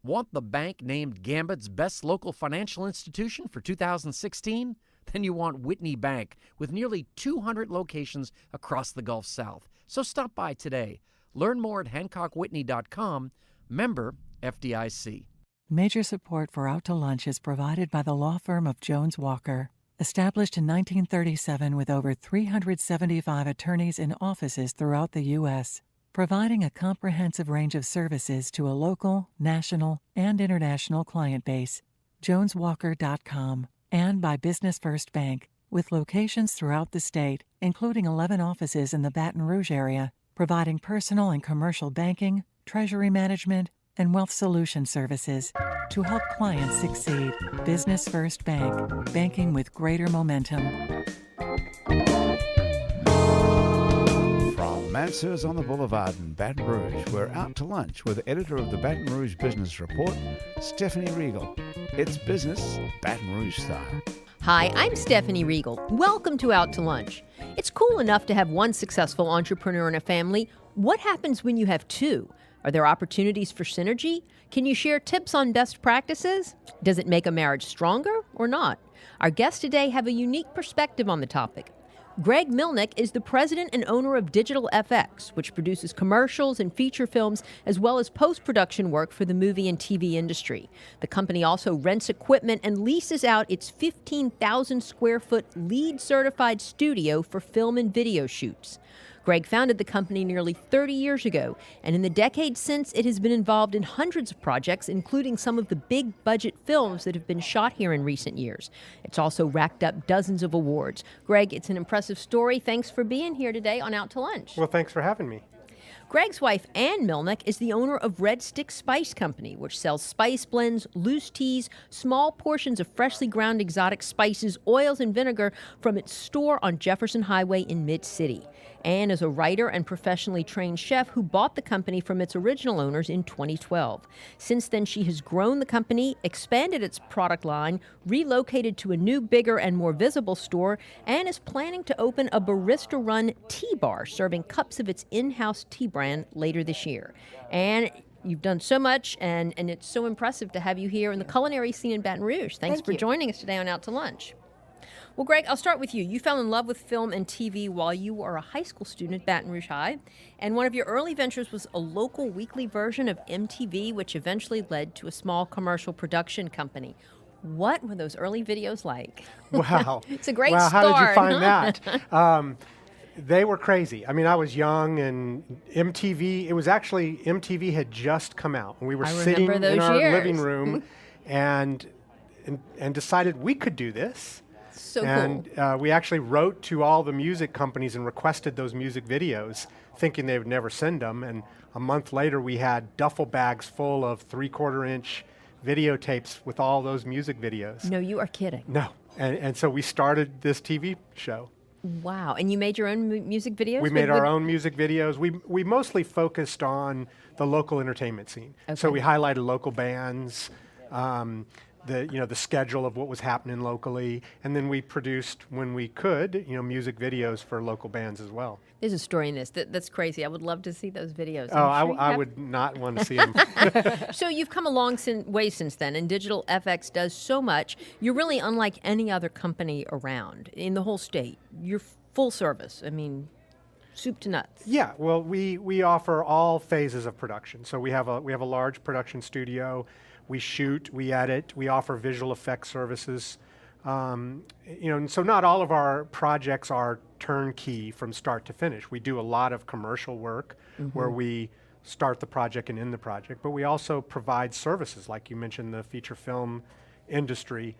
Want the bank named Gambit's best local financial institution for 2016? Then you want Whitney Bank, with nearly 200 locations across the Gulf South. So stop by today. Learn more at HancockWhitney.com. Member FDIC. Major support for Out to Lunch is provided by the law firm of Jones Walker. Established in 1937 with over 375 attorneys in offices throughout the U.S., providing a comprehensive range of services to a local, national, and international client base. JonesWalker.com. And by Business First Bank, with locations throughout the state, including 11 offices in the Baton Rouge area, providing personal and commercial banking, treasury management, and wealth solution services to help clients succeed. Business First Bank, banking with greater momentum. From Mansur's on the Boulevard in Baton Rouge, we're out to lunch with editor of the Baton Rouge Business Report, Stephanie Regal. It's business Baton Rouge style. Hi, I'm Stephanie Regal. Welcome to Out to Lunch. It's cool enough to have one successful entrepreneur in a family. What happens when you have two? Are there opportunities for synergy? Can you share tips on best practices? Does it make a marriage stronger or not? Our guests today have a unique perspective on the topic. Greg Milnick is the president and owner of Digital FX, which produces commercials and feature films as well as post-production work for the movie and TV industry. The company also rents equipment and leases out its 15,000 square foot LEED certified studio for film and video shoots. Greg founded the company nearly 30 years ago, and in the decades since, it has been involved in hundreds of projects, including some of the big-budget films that have been shot here in recent years. It's also racked up dozens of awards. Greg, it's an impressive story. Thanks for being here today on Out to Lunch. Well, thanks for having me. Greg's wife, Ann Milnick, is the owner of Red Stick Spice Company, which sells spice blends, loose teas, small portions of freshly ground exotic spices, oils, and vinegar from its store on Jefferson Highway in Mid-City. Ann is a writer and professionally trained chef who bought the company from its original owners in 2012. Since then, she has grown the company, expanded its product line, relocated to a new, bigger, and more visible store, and is planning to open a barista-run tea bar serving cups of its in-house tea brand later this year. And you've done so much, and it's so impressive to have you here in the culinary scene in Baton Rouge. Thanks for joining us today on Out to Lunch. Well, Greg, I'll start with you. You fell in love with film and TV while you were a high school student at Baton Rouge High, and one of your early ventures was a local weekly version of MTV, which eventually led to a small commercial production company. What were those early videos like? Wow. It's a great start. How did you find that? They were crazy. I mean, I was young, and MTV had just come out, and we were sitting in our living room and decided we could do this. So and cool. We actually wrote to all the music companies and requested those music videos, thinking they would never send them. And a month later, we had duffel bags full of 3/4-inch videotapes with all those music videos. No, you are kidding. No. And so we started this TV show. Wow. And you made your own music videos? We made our own music videos. We mostly focused on the local entertainment scene. Okay. So we highlighted local bands, the schedule of what was happening locally, and then we produced, when we could, music videos for local bands as well. There's a story in this that's crazy. I would love to see those videos. I would not want to see them. So you've come a long way since then, and Digital FX does so much. You're really unlike any other company around in the whole state. You're full service. I mean, soup to nuts. Yeah. Well, we offer all phases of production. So we have a large production studio. We shoot, we edit, we offer visual effects services. And so not all of our projects are turnkey from start to finish. We do a lot of commercial work where we start the project and end the project, but we also provide services, like you mentioned, the feature film industry.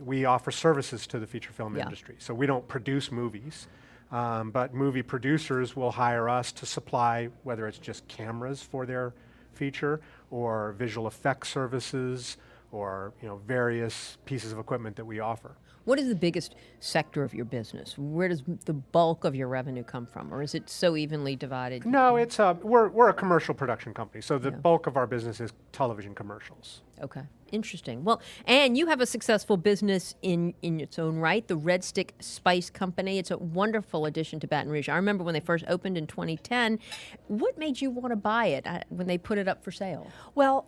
We offer services to the feature film industry. So we don't produce movies, but movie producers will hire us to supply, whether it's just cameras for their feature or visual effects services or various pieces of equipment that we offer. What is the biggest sector of your business? Where does the bulk of your revenue come from, or is it so evenly divided? No, it's we're a commercial production company, so the bulk of our business is television commercials. Okay, interesting. Well, and you have a successful business in its own right, the Red Stick Spice Company. It's a wonderful addition to Baton Rouge. I remember when they first opened in 2010. What made you want to buy it when they put it up for sale? Well,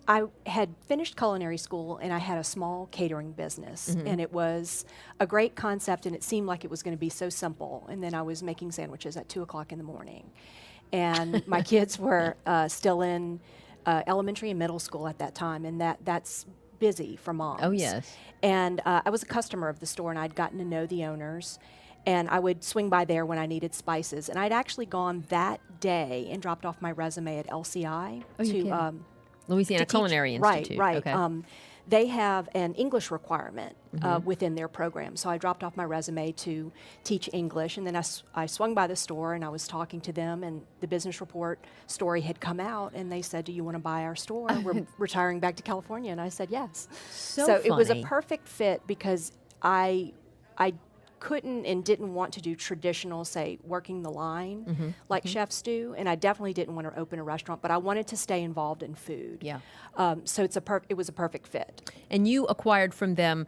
I had finished culinary school and I had a small catering business, and it was a great concept, and it seemed like it was going to be so simple. And then I was making sandwiches at 2:00 in the morning, and my kids were still in elementary and middle school at that time, and that's busy for moms. Oh, yes. And I was a customer of the store, and I'd gotten to know the owners. And I would swing by there when I needed spices. And I'd actually gone that day and dropped off my resume at LCI Louisiana to teach- Culinary Institute. Right. Okay. They have an English requirement within their program. So I dropped off my resume to teach English. And then I swung by the store and I was talking to them, and the business report story had come out, and they said, "Do you want to buy our store? We're retiring back to California." And I said, yes. So it was a funny. perfect fit because I couldn't and didn't want to do traditional, say, working the line like chefs do, and I definitely didn't want to open a restaurant, but I wanted to stay involved in food. Yeah. So it was a perfect fit. And you acquired from them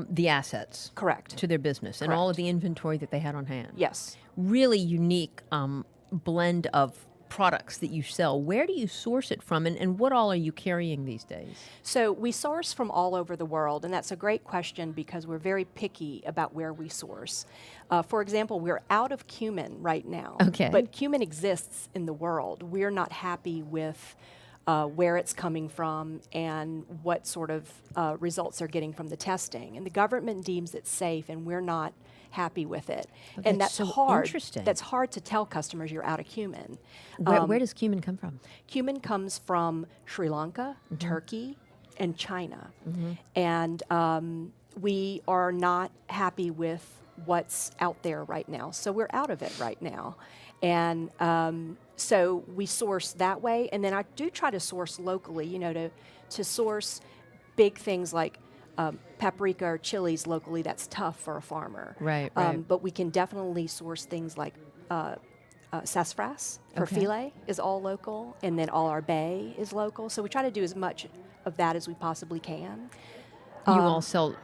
the assets. Correct. To their business and all Correct. of the inventory that they had on hand. Yes. Really unique blend of products that you sell. Where do you source it from, and what all are you carrying these days? So we source from all over the world, and that's a great question because we're very picky about where we source. For example, we're out of cumin right now. Okay. But cumin exists in the world. We're not happy with where it's coming from and what sort of results they're getting from the testing. And the government deems it safe, and we're not happy with it. And that's that's so hard. interesting. That's hard to tell customers you're out of cumin. Where does cumin come from? Cumin comes from Sri Lanka, Turkey, and China. And we are not happy with what's out there right now. So we're out of it right now. And so we source that way. And then I do try to source locally, to source big things like paprika or chilies locally. That's tough for a farmer. Right. But we can definitely source things like sassafras for Okay. filet is all local, and then all our bay is local. So we try to do as much of that as we possibly can. You all sell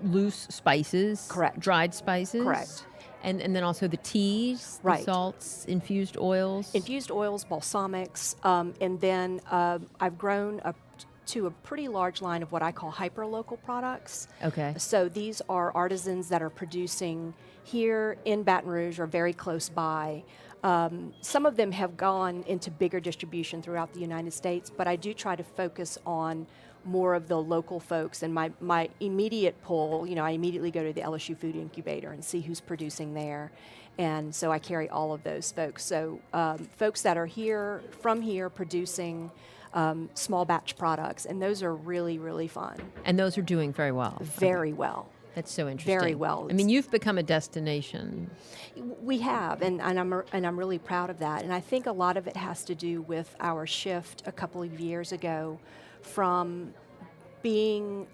loose spices? Correct. Dried spices? Correct. And then also the teas, the Right. salts, infused oils? Infused oils, balsamics, and then I've grown up to a pretty large line of what I call hyper-local products. Okay. So these are artisans that are producing here in Baton Rouge or very close by. Some of them have gone into bigger distribution throughout the United States, but I do try to focus on more of the local folks. And my immediate pull, I immediately go to the LSU Food Incubator and see who's producing there. And so I carry all of those folks. So folks that are from here producing small batch products, and those are really, really fun. And those are doing very well. Very well. That's so interesting. Very well. I mean, you've become a destination. We have, and I'm really proud of that. And I think a lot of it has to do with our shift a couple of years ago from being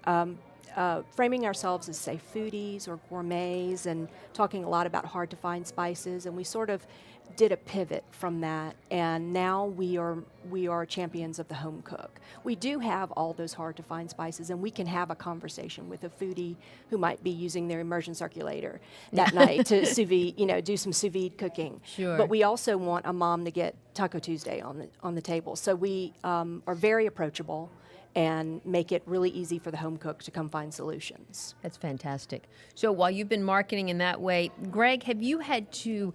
framing ourselves as, say, foodies or gourmets and talking a lot about hard to find spices, and we sort of did a pivot from that, and now we are champions of the home cook. We do have all those hard to find spices, and we can have a conversation with a foodie who might be using their immersion circulator that night to sous vide, do some sous vide cooking. Sure. But we also want a mom to get Taco Tuesday on the table. So we are very approachable and make it really easy for the home cook to come find solutions. That's fantastic. So while you've been marketing in that way, Greg, have you had to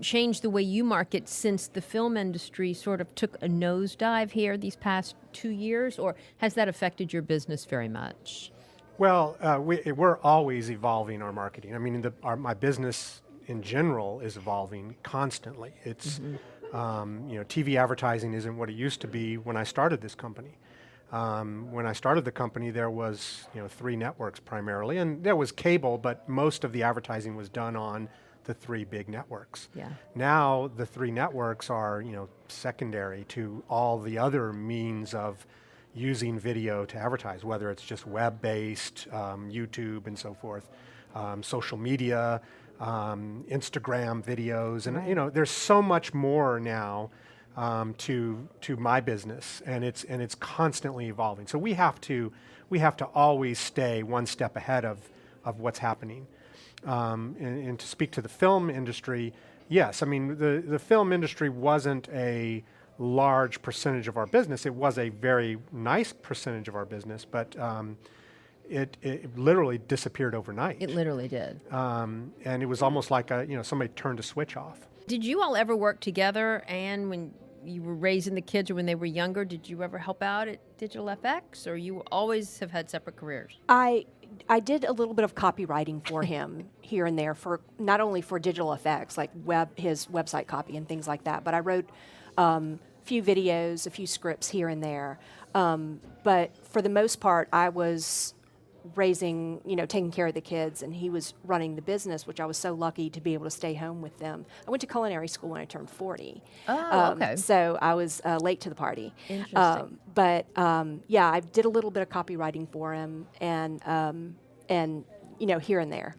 change the way you market since the film industry sort of took a nosedive here these past 2 years, or has that affected your business very much? Well, we're always evolving our marketing. I mean, my business in general is evolving constantly. It's, TV advertising isn't what it used to be when I started this company. When I started the company, there was 3 networks primarily, and there was cable, but most of the advertising was done on the 3 big networks. Yeah. Now the 3 networks are secondary to all the other means of using video to advertise, whether it's just web-based, YouTube and so forth, social media, Instagram videos, and there's so much more now to my business, and it's constantly evolving. So we have to always stay one step ahead of what's happening. And to speak to the film industry, yes, I mean the film industry wasn't a large percentage of our business. It was a very nice percentage of our business, but it literally disappeared overnight. It literally did. And it was almost like somebody turned a switch off. Did you all ever work together? And when you were raising the kids or when they were younger, did you ever help out at Digital FX, or you always have had separate careers? I did a little bit of copywriting for him here and there, for not only for Digital FX, like his website copy and things like that, but I wrote a few videos, a few scripts here and there. But for the most part, I was raising, taking care of the kids, and he was running the business, which I was so lucky to be able to stay home with them. I went to culinary school when I turned 40. Oh, okay. So I was late to the party. Interesting. But yeah, I did a little bit of copywriting for him, and here and there.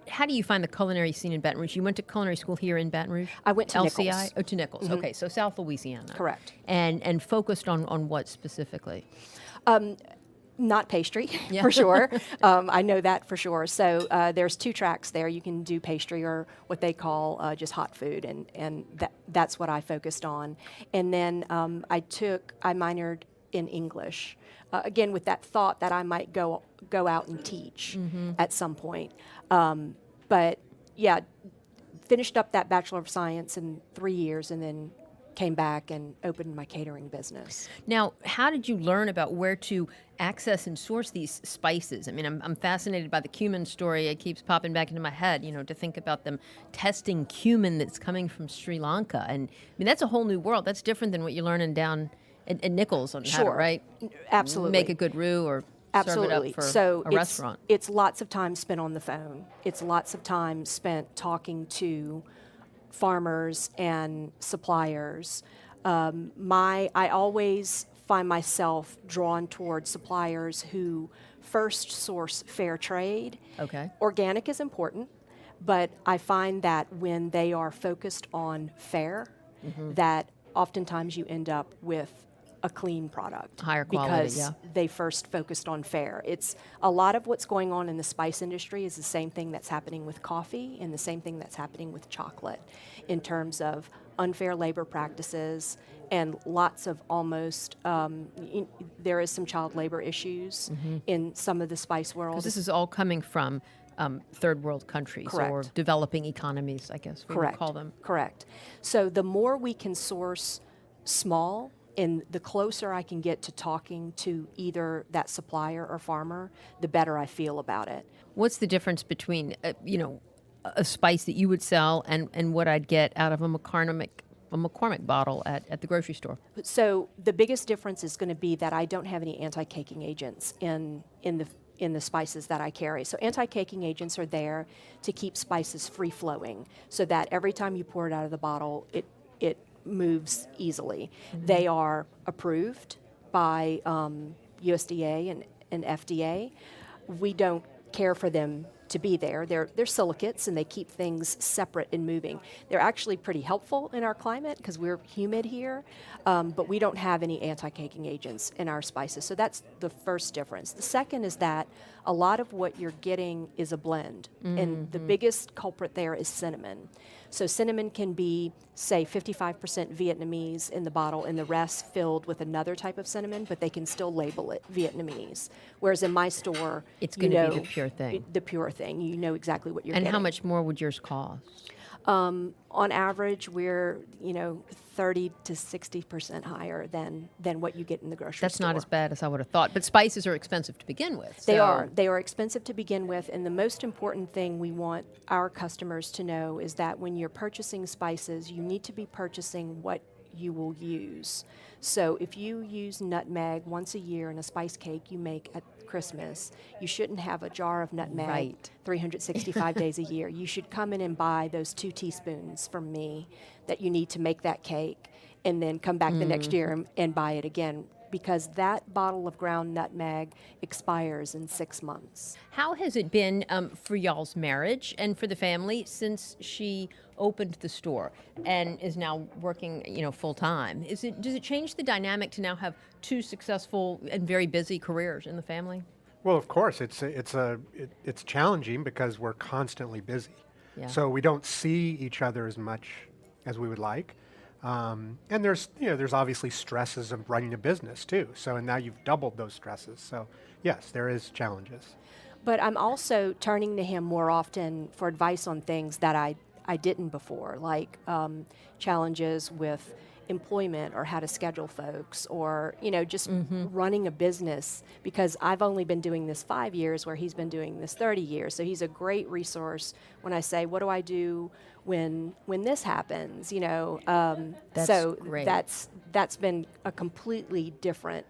How do you find the culinary scene in Baton Rouge? You went to culinary school here in Baton Rouge? I went to LCI? Nichols. Oh, to Nichols. Mm-hmm. Okay, so South Louisiana. Correct. And focused on what specifically? Not pastry, Yeah. for sure. I know that for sure. So there's 2 tracks there. You can do pastry or what they call just hot food, and that's what I focused on. And then I minored in English, again with that thought that I might go out and teach at some point. But yeah, finished up that Bachelor of Science in 3 years, and then came back and opened my catering business. Now, how did you learn about where to access and source these spices? I mean, I'm fascinated by the cumin story. It keeps popping back into my head, to think about them testing cumin that's coming from Sri Lanka. And I mean, that's a whole new world. That's different than what you're learning down at Nichols on how to, right? Absolutely. Make a good roux or Absolutely. serve it up for So a restaurant. It's lots of time spent on the phone. It's lots of time spent talking to farmers and suppliers. I always find myself drawn towards suppliers who first source fair trade. Okay. Organic is important, but I find that when they are focused on fair, that oftentimes you end up with a clean product. Higher quality, because yeah. they first focused on fair. It's a lot of what's going on in the spice industry is the same thing that's happening with coffee and the same thing that's happening with chocolate in terms of unfair labor practices and lots of almost, there is some child labor issues in some of the spice world. Because this is all coming from third world countries Correct. or developing economies, I guess we would call them. Correct. So the more we can source small, and the closer I can get to talking to either that supplier or farmer, the better I feel about it. What's the difference between, a spice that you would sell and what I'd get out of a McCormick bottle at the grocery store? So the biggest difference is going to be that I don't have any anti-caking agents in the spices that I carry. So anti-caking agents are there to keep spices free-flowing so that every time you pour it out of the bottle, it moves easily. They are approved by USDA and FDA. We don't care for them to be there. They're silicates, and they keep things separate and moving. They're actually pretty helpful in our climate because we're humid here, but we don't have any anti-caking agents in our spices. So that's the first difference. The second is that a lot of what you're getting is a blend, and the biggest culprit there is cinnamon. So cinnamon can be, say, 55% Vietnamese in the bottle and the rest filled with another type of cinnamon, but they can still label it Vietnamese. Whereas in my store, It's going to be the pure thing. The pure thing. You know exactly what you're And getting. how much more would yours cost? On average, we're 30 to 60% higher than what you get in the grocery store. That's not as bad as I would have thought. But spices are expensive to begin with. They so- are. They are expensive to begin with, and the most important thing we want our customers to know is that when you're purchasing spices, you need to be purchasing what you will use. So if you use nutmeg once a year in a spice cake you make at Christmas, you shouldn't have a jar of nutmeg Right. 365 days a year. You should come in and buy those 2 teaspoons from me that you need to make that cake, and then come back the next year and buy it again because that bottle of ground nutmeg expires in 6 months. How has it been for y'all's marriage and for the family since she opened the store and is now working, full time? Does it change the dynamic to now have two successful and very busy careers in the family? Well, of course, it's challenging because we're constantly busy. Yeah. So we don't see each other as much as we would like. And there's obviously stresses of running a business too. So, and now you've doubled those stresses. So yes, there is challenges. But I'm also turning to him more often for advice on things that I didn't before, like challenges with employment or how to schedule folks or, just running a business, because I've only been doing this 5 years where he's been doing this 30 years. So he's a great resource when I say, what do I do when this happens, That's so great. that's been a completely different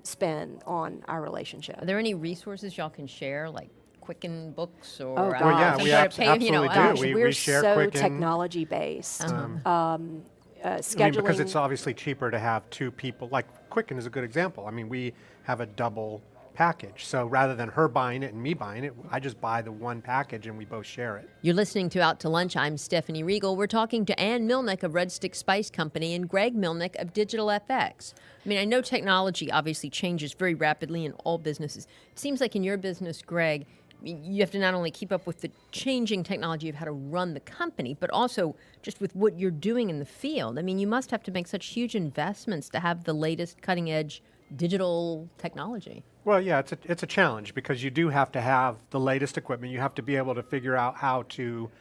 spin on our relationship. Are there any resources y'all can share, like Quicken books or? Oh, I don't know, yeah, some we sort of absolutely do. Gosh, We we're share so Quicken. technology based. Scheduling. I mean, because it's obviously cheaper to have two people. Like Quicken is a good example. I mean, we have a double package. So rather than her buying it and me buying it, I just buy the one package and we both share it. You're listening to Out to Lunch. I'm Stephanie Riegel. We're talking to Ann Milnick of Red Stick Spice Company and Greg Milnick of Digital FX. I mean, I know technology obviously changes very rapidly in all businesses. It seems like in your business, Greg, you have to not only keep up with the changing technology of how to run the company, but also just with what you're doing in the field. I mean, you must have to make such huge investments to have the latest cutting edge digital technology. Well, yeah, it's a challenge because you do have to have the latest equipment. You have to be able to figure out how to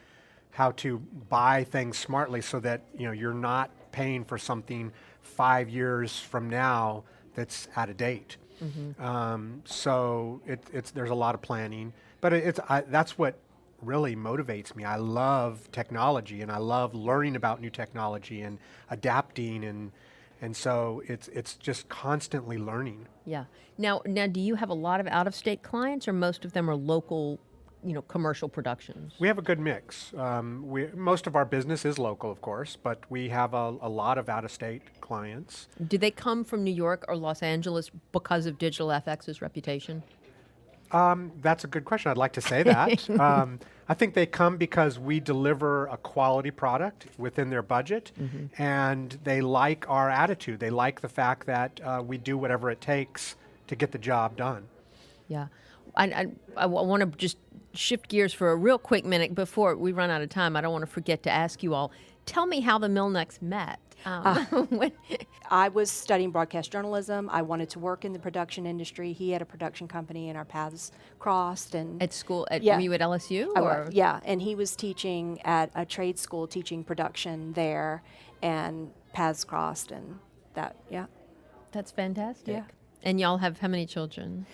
buy things smartly so that you're not paying for something 5 years from now that's out of date. So there's a lot of planning, but that's what really motivates me. I love technology and I love learning about new technology and adapting and so it's just constantly learning. Yeah. Now, do you have a lot of out-of-state clients, or most of them are local, commercial productions? We have a good mix. Most of our business is local, of course, but we have a lot of out-of-state clients. Do they come from New York or Los Angeles because of Digital FX's reputation? That's a good question. I'd like to say that. I think they come because we deliver a quality product within their budget, and they like our attitude. They like the fact that we do whatever it takes to get the job done. Yeah. I want to just shift gears for a real quick minute before we run out of time. I don't want to forget to ask you all, tell me how the Milnicks met. I was studying broadcast journalism. I wanted to work in the production industry. He had a production company, and our paths crossed. And At school, were Yeah. you at LSU? yeah, and he was teaching at a trade school, teaching production there, and paths crossed, and yeah. That's fantastic. Yeah. And y'all have how many children?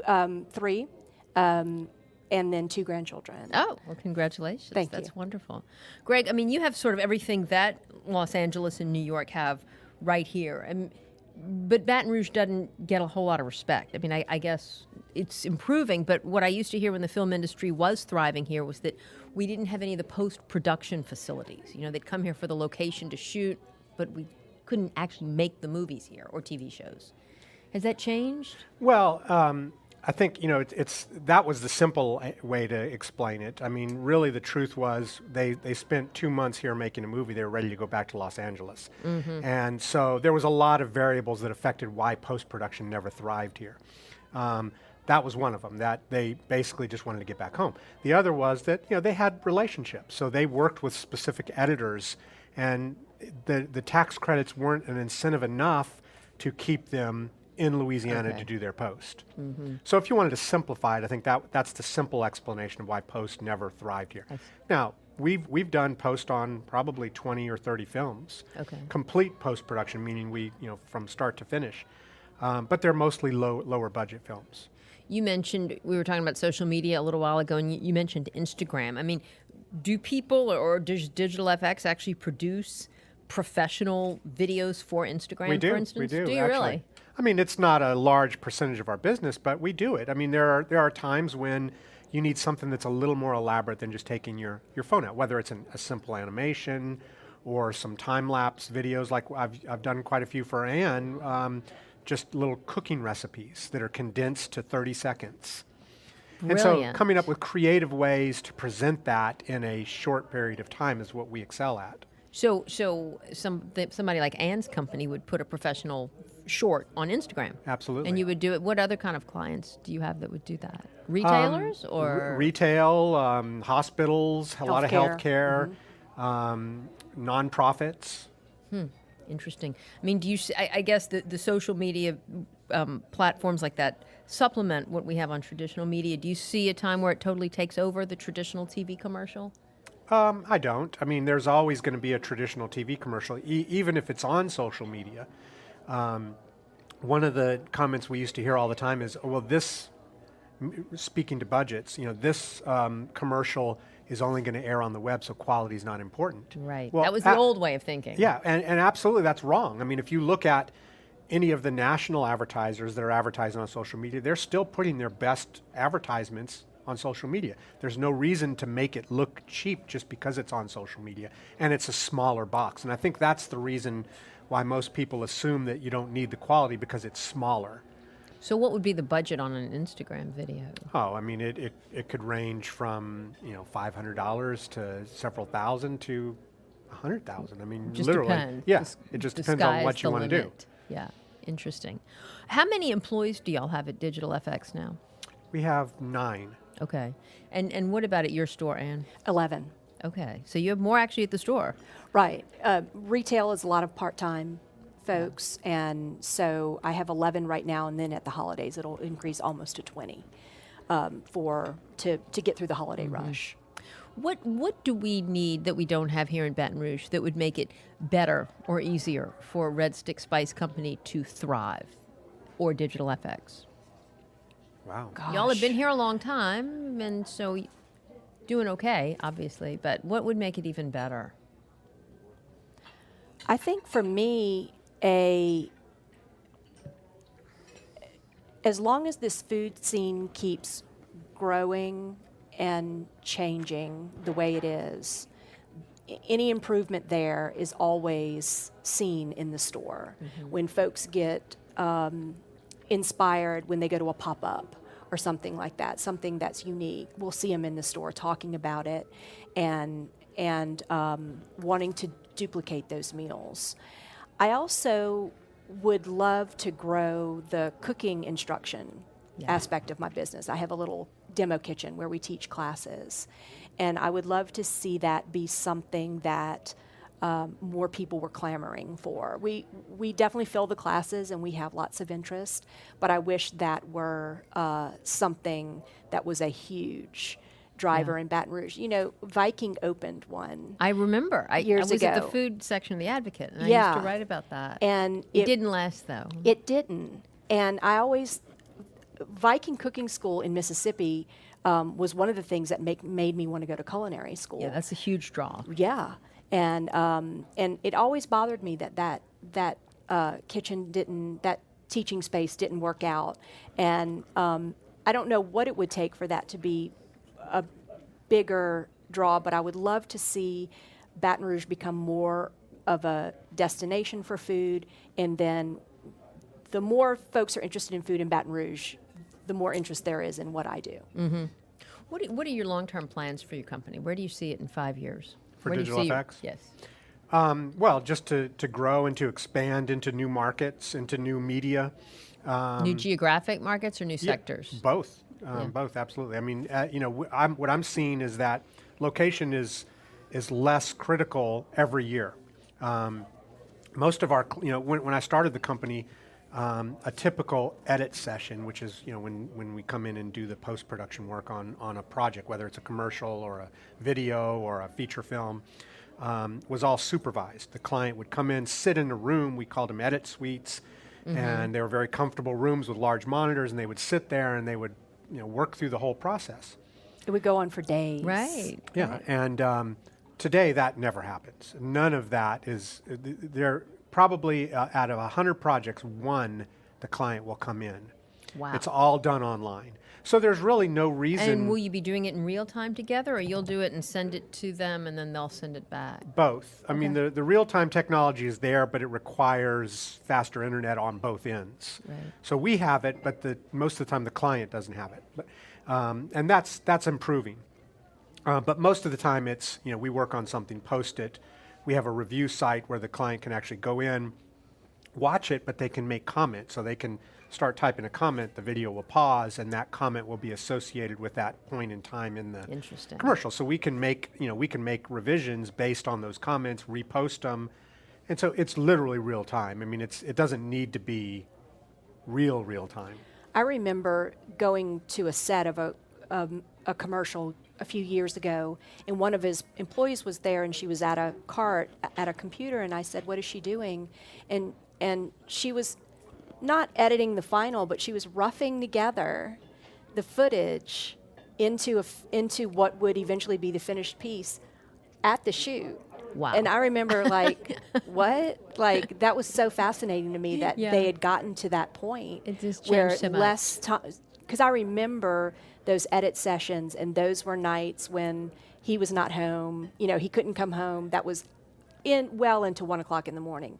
3, and then 2 grandchildren. Oh, well, congratulations. Thank That's you. wonderful. Greg, I mean, you have sort of everything that Los Angeles and New York have right here. But Baton Rouge doesn't get a whole lot of respect. I mean, I guess it's improving, but what I used to hear when the film industry was thriving here was that we didn't have any of the post-production facilities. They'd come here for the location to shoot, but we couldn't actually make the movies here or TV shows. Has that changed? Well, I think that was the simple way to explain it. I mean, really, the truth was they spent 2 months here making a movie. They were ready to go back to Los Angeles, and so there was a lot of variables that affected why post-production never thrived here. That was one of them. That they basically just wanted to get back home. The other was that they had relationships, so they worked with specific editors, and the tax credits weren't an incentive enough to keep them in Louisiana to do their post. So if you wanted to simplify it, I think that's the simple explanation of why post never thrived here. Now, we've done post on probably 20 or 30 films. Complete post-production, meaning we, from start to finish. But they're mostly lower budget films. You mentioned, we were talking about social media a little while ago, and you mentioned Instagram. I mean, do people or does Digital FX actually produce professional videos for Instagram, for instance? We do, you actually. Really? I mean, it's not a large percentage of our business, but we do it. I mean, there are times when you need something that's a little more elaborate than just taking your phone out, whether it's a simple animation or some time-lapse videos. Like I've done quite a few for Ann just little cooking recipes that are condensed to 30 seconds. And so Brilliant. coming up with creative ways to present that in a short period of time is what we excel at. So somebody like Ann's company would put a professional short on Instagram. Absolutely. And you would do it. What other kind of clients do you have that would do that? Retailers or Retail, hospitals, a lot of Healthcare. healthcare, nonprofits. Interesting. I mean, do you? I guess the social media platforms like that supplement what we have on traditional media. Do you see a time where it totally takes over the traditional TV commercial? I don't. I mean, there's always going to be a traditional TV commercial, even if it's on social media. One of the comments we used to hear all the time is, well, speaking to budgets, this commercial is only going to air on the web, so quality is not important. Right. Well, That was the old way of thinking. Yeah, and absolutely that's wrong. I mean, if you look at any of the national advertisers that are advertising on social media, they're still putting their best advertisements on social media. There's no reason to make it look cheap just because it's on social media and it's a smaller box. And I think that's the reason why most people assume that you don't need the quality because it's smaller. So what would be the budget on an Instagram video? Oh, I mean, it could range from $500 to several thousand to $100,000. I mean, Just literally. depends. Yeah, The it just the depends on sky's what you the want to do. limit. Yeah, interesting. How many employees do y'all have at Digital FX now? We have 9. Okay. And what about at your store, Ann? 11. Okay. So you have more actually at the store. Right. Retail is a lot of part-time folks, and so I have 11 right now, and then at the holidays it'll increase almost to 20 to get through the holiday rush. What do we need that we don't have here in Baton Rouge that would make it better or easier for Red Stick Spice Company to thrive, or Digital FX? Wow. Y'all have been here a long time, and so doing okay, obviously. But what would make it even better? I think for me, as long as this food scene keeps growing and changing the way it is, any improvement there is always seen in the store. When folks get inspired when they go to a pop-up or something like that, something that's unique, we'll see them in the store talking about it and wanting to duplicate those meals. I also would love to grow the cooking instruction aspect of my business. I have a little demo kitchen where we teach classes, and I would love to see that be something that more people were clamoring for. We definitely fill the classes and we have lots of interest, but I wish that were something that was a huge driver in Baton Rouge. Viking opened one. I remember. I Years was at the ago. food section of the Advocate, and I Yeah. used to write about that. And it didn't last, though. It didn't. And Viking Cooking School in Mississippi was one of the things that made me want to go to culinary school. Yeah, that's a huge draw. Yeah, and it always bothered me that that teaching space didn't work out, and I don't know what it would take for that to be a bigger draw, but I would love to see Baton Rouge become more of a destination for food, and then the more folks are interested in food in Baton Rouge, the more interest there is in what I do. What are your long-term plans for your company? Where do you see it in 5 years? For Where do you Digital see FX? Yes. Well, just to grow and to expand into new markets, into new media. New geographic markets or new sectors? Both. Both, absolutely. I mean, what I'm seeing is that location is less critical every year. Most of our, when I started the company, a typical edit session, which is when we come in and do the post-production work on a project, whether it's a commercial or a video or a feature film, was all supervised. The client would come in, sit in a room, we called them edit suites, and they were very comfortable rooms with large monitors, and they would sit there and they would work through the whole process. It would go on for days. Right. Yeah, and today that never happens. None of that is, there probably out of 100 projects, one, the client will come in. Wow. It's all done online. So there's really no reason. And will you be doing it in real time together, or you'll do it and send it to them and then they'll send it back? Both. I mean, the real-time technology is there, but it requires faster internet on both ends. Right. So we have it, but most of the time the client doesn't have it. But, and that's improving. But most of the time it's, we work on something, post it. We have a review site where the client can actually go in, watch it, but they can make comments. So they can start typing a comment, the video will pause, and that comment will be associated with that point in time in the commercial. So we can make revisions based on those comments, repost them, and so it's literally real time. I mean, it doesn't need to be real time. I remember going to a set of a commercial a few years ago, and one of his employees was there, and she was at a cart at a computer, and I said, "What is she doing?" And she was not editing the final, but she was roughing together the footage into what would eventually be the finished piece at the shoot. Wow. And I remember like, what? Like, that was so fascinating to me that they had gotten to that point. It just where changed so much. less time, because I remember those edit sessions, and those were nights when he was not home. He couldn't come home. That was well into 1 o'clock in the morning.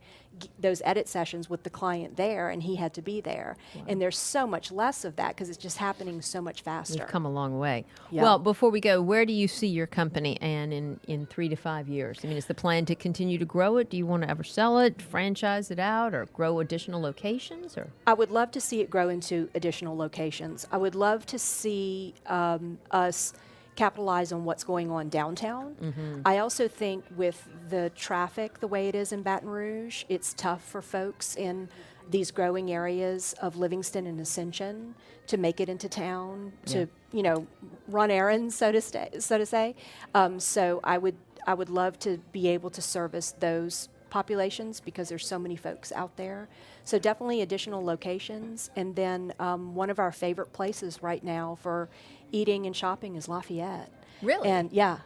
Those edit sessions with the client there, and he had to be there. Wow. And there's so much less of that because it's just happening so much faster. We've come a long way. Yeah. Well, before we go, where do you see your company, Ann, in 3 to 5 years? I mean, is the plan to continue to grow it? Do you want to ever sell it, franchise it out, or grow additional locations? Or I would love to see it grow into additional locations. I would love to see us capitalize on what's going on downtown. Mm-hmm. I also think with the traffic the way it is in Baton Rouge, it's tough for folks in these growing areas of Livingston and Ascension to make it into town, to run errands, so to say. So I would love to be able to service those populations because there's so many folks out there. So definitely additional locations. And then one of our favorite places right now for eating and shopping is Lafayette. Really? And yeah.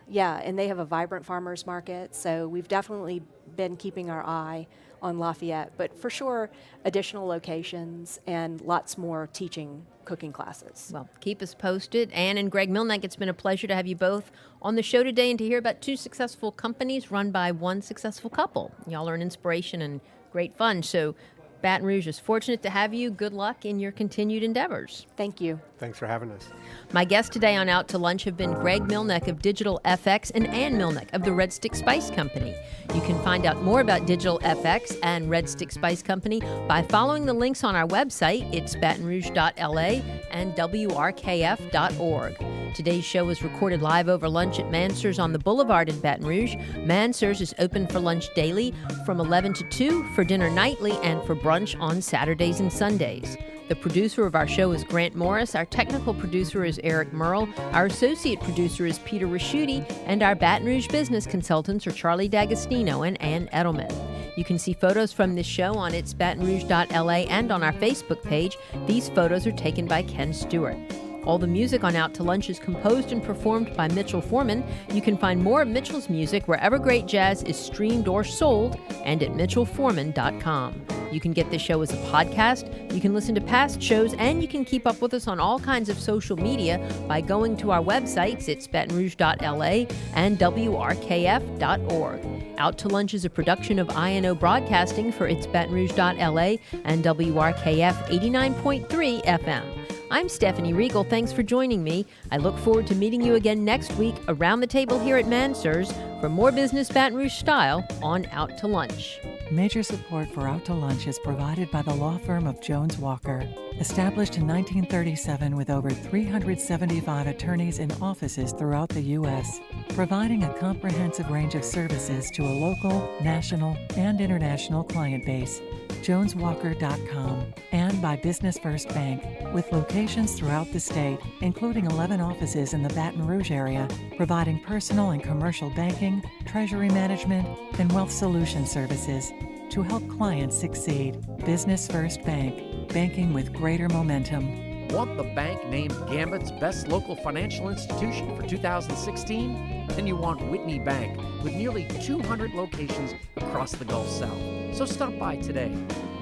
And they have a vibrant farmers market. So we've definitely been keeping our eye on Lafayette. But for sure, additional locations and lots more teaching cooking classes. Well, keep us posted. Ann and Greg Milnick, it's been a pleasure to have you both on the show today and to hear about 2 successful companies run by 1 successful couple. Y'all are an inspiration and great fun. So Baton Rouge is fortunate to have you. Good luck in your continued endeavors. Thank you. Thanks for having us. My guests today on Out to Lunch have been Greg Milnick of Digital FX and Ann Milnick of the Red Stick Spice Company. You can find out more about Digital FX and Red Stick Spice Company by following the links on our website. It's batonrouge.la and wrkf.org. Today's show was recorded live over lunch at Mansur's on the Boulevard in Baton Rouge. Mansur's is open for lunch daily from 11 to 2, for dinner nightly, and for brunch on Saturdays and Sundays. The producer of our show is Grant Morris. Our technical producer is Eric Merle. Our associate producer is Peter Raschuti. And our Baton Rouge business consultants are Charlie D'Agostino and Ann Edelman. You can see photos from this show on its batonrouge.la and on our Facebook page. These photos are taken by Ken Stewart. All the music on Out to Lunch is composed and performed by Mitchell Foreman. You can find more of Mitchell's music wherever great jazz is streamed or sold and at mitchellforeman.com. You can get this show as a podcast, you can listen to past shows, and you can keep up with us on all kinds of social media by going to our websites. It's batonrouge.la and wrkf.org. Out to Lunch is a production of INO Broadcasting for its batonrouge.la and WRKF 89.3 FM. I'm Stephanie Riegel. Thanks for joining me. I look forward to meeting you again next week around the table here at Mansur's for more business Baton Rouge style on Out to Lunch. Major support for Out to Lunch is provided by the law firm of Jones Walker. Established in 1937 with over 375 attorneys in offices throughout the U.S., providing a comprehensive range of services to a local, national, and international client base. JonesWalker.com, and by Business First Bank, with locations throughout the state, including 11 offices in the Baton Rouge area, providing personal and commercial banking, treasury management, and wealth solution services to help clients succeed. Business First Bank, banking with greater momentum. Want the bank named Gambit's best local financial institution for 2016? Then you want Whitney Bank, with nearly 200 locations across the Gulf South. So stop by today.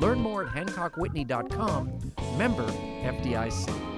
Learn more at HancockWhitney.com, member FDIC.